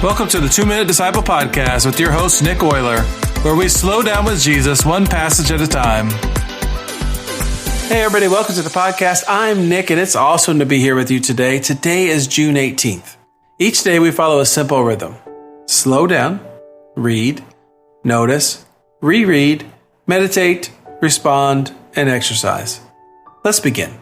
Welcome to the 2-Minute Disciple Podcast with your host, Nick Euler, where we slow down with Jesus one passage at a time. Hey everybody, welcome to the podcast. I'm Nick, and it's awesome to be here with you today. Today is June 18th. Each day we follow a simple rhythm. Slow down, read, notice, reread, meditate, respond, and exercise. Let's begin.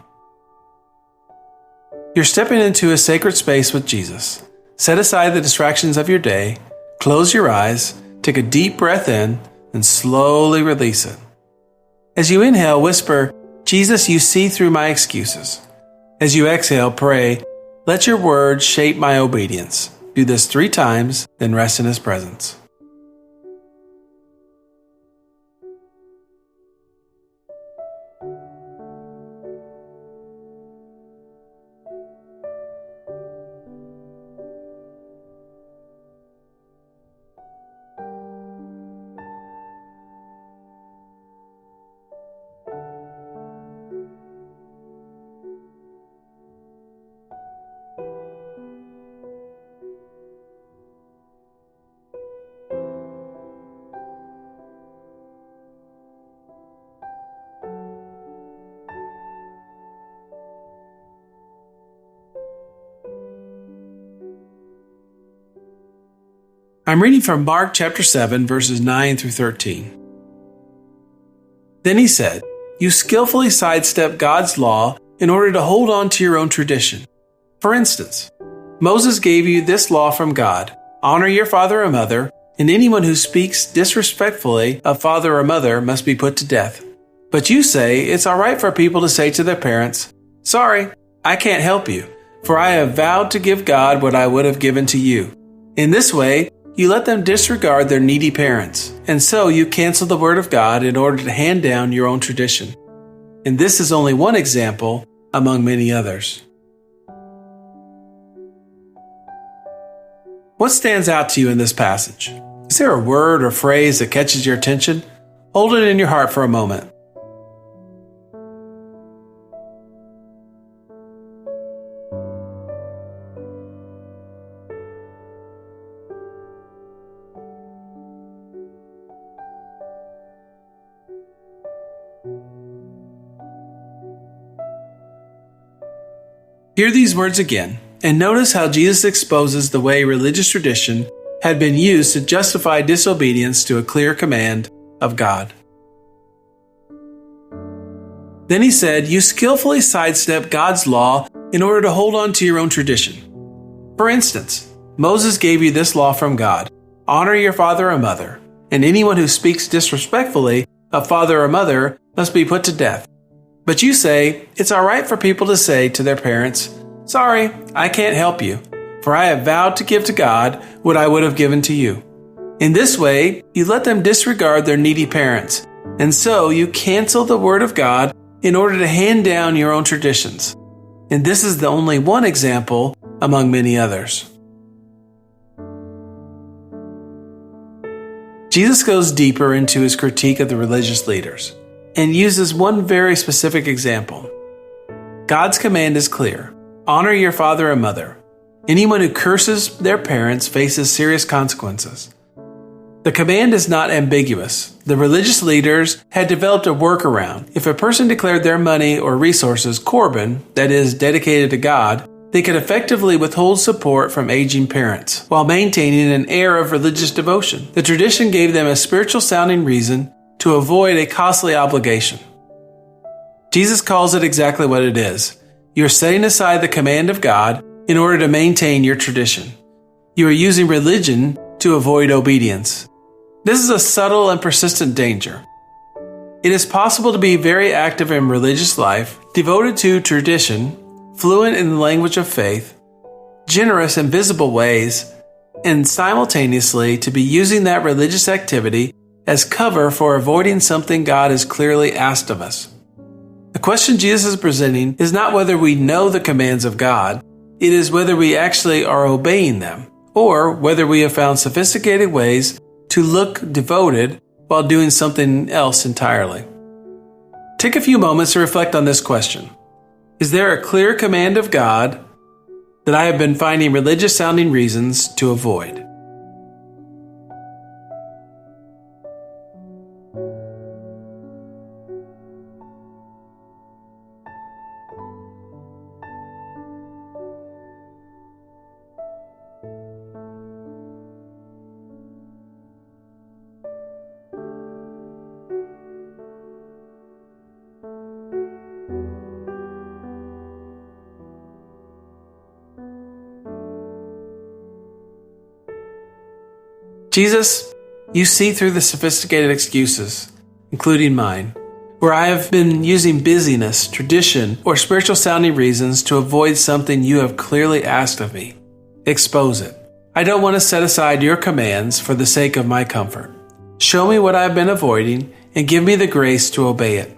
You're stepping into a sacred space with Jesus. Set aside the distractions of your day, close your eyes, take a deep breath in, and slowly release it. As you inhale, whisper, "Jesus, you see through my excuses." As you exhale, pray, "Let your words shape my obedience." Do this 3 times, then rest in His presence. I'm reading from Mark chapter 7, verses 9 through 13. Then he said, "You skillfully sidestep God's law in order to hold on to your own tradition. For instance, Moses gave you this law from God: honor your father and mother, and anyone who speaks disrespectfully of father or mother must be put to death. But you say it's all right for people to say to their parents, 'Sorry, I can't help you, for I have vowed to give God what I would have given to you.' In this way, you let them disregard their needy parents, and so you cancel the word of God in order to hand down your own tradition. And this is only one example among many others." What stands out to you in this passage? Is there a word or phrase that catches your attention? Hold it in your heart for a moment. Hear these words again, and notice how Jesus exposes the way religious tradition had been used to justify disobedience to a clear command of God. Then he said, "You skillfully sidestep God's law in order to hold on to your own tradition. For instance, Moses gave you this law from God: honor your father and mother, and anyone who speaks disrespectfully of father or mother must be put to death. But you say, it's all right for people to say to their parents, 'Sorry, I can't help you, for I have vowed to give to God what I would have given to you.' In this way, you let them disregard their needy parents, and so you cancel the word of God in order to hand down your own traditions. And this is the only one example among many others." Jesus goes deeper into his critique of the religious leaders and uses one very specific example. God's command is clear: honor your father and mother. Anyone who curses their parents faces serious consequences. The command is not ambiguous. The religious leaders had developed a workaround. If a person declared their money or resources Corban, that is, dedicated to God, they could effectively withhold support from aging parents while maintaining an air of religious devotion. The tradition gave them a spiritual sounding reason to avoid a costly obligation. Jesus calls it exactly what it is. You're setting aside the command of God in order to maintain your tradition. You are using religion to avoid obedience. This is a subtle and persistent danger. It is possible to be very active in religious life, devoted to tradition, fluent in the language of faith, generous in visible ways, and simultaneously to be using that religious activity as cover for avoiding something God has clearly asked of us. The question Jesus is presenting is not whether we know the commands of God, it is whether we actually are obeying them, or whether we have found sophisticated ways to look devoted while doing something else entirely. Take a few moments to reflect on this question. Is there a clear command of God that I have been finding religious sounding reasons to avoid? Jesus, you see through the sophisticated excuses, including mine, where I have been using busyness, tradition, or spiritual-sounding reasons to avoid something you have clearly asked of me. Expose it. I don't want to set aside your commands for the sake of my comfort. Show me what I have been avoiding and give me the grace to obey it.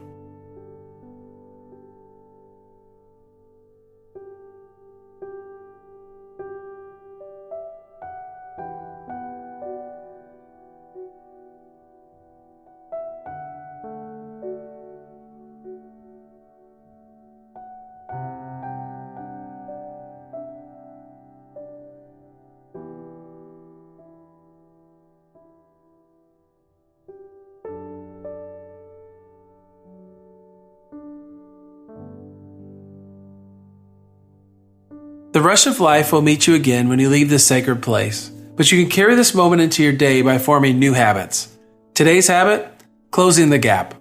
The rush of life will meet you again when you leave this sacred place, but you can carry this moment into your day by forming new habits. Today's habit? Closing the gap.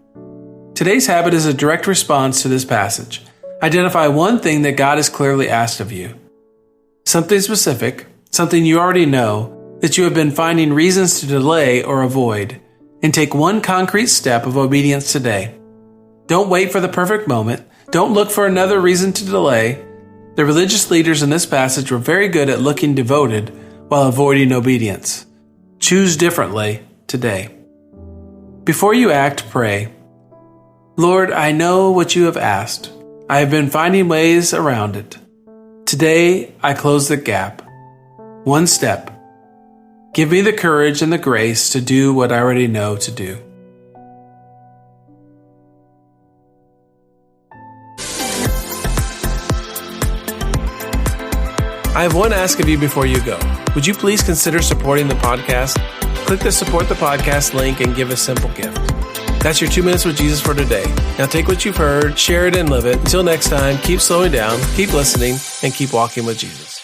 Today's habit is a direct response to this passage. Identify one thing that God has clearly asked of you. Something specific, something you already know, that you have been finding reasons to delay or avoid, and take one concrete step of obedience today. Don't wait for the perfect moment. Don't look for another reason to delay. The religious leaders in this passage were very good at looking devoted while avoiding obedience. Choose differently today. Before you act, pray. Lord, I know what you have asked. I have been finding ways around it. Today, I close the gap. One step. Give me the courage and the grace to do what I already know to do. I have one ask of you before you go. Would you please consider supporting the podcast? Click the Support the Podcast link and give a simple gift. That's your 2 minutes with Jesus for today. Now take what you've heard, share it, and live it. Until next time, keep slowing down, keep listening, and keep walking with Jesus.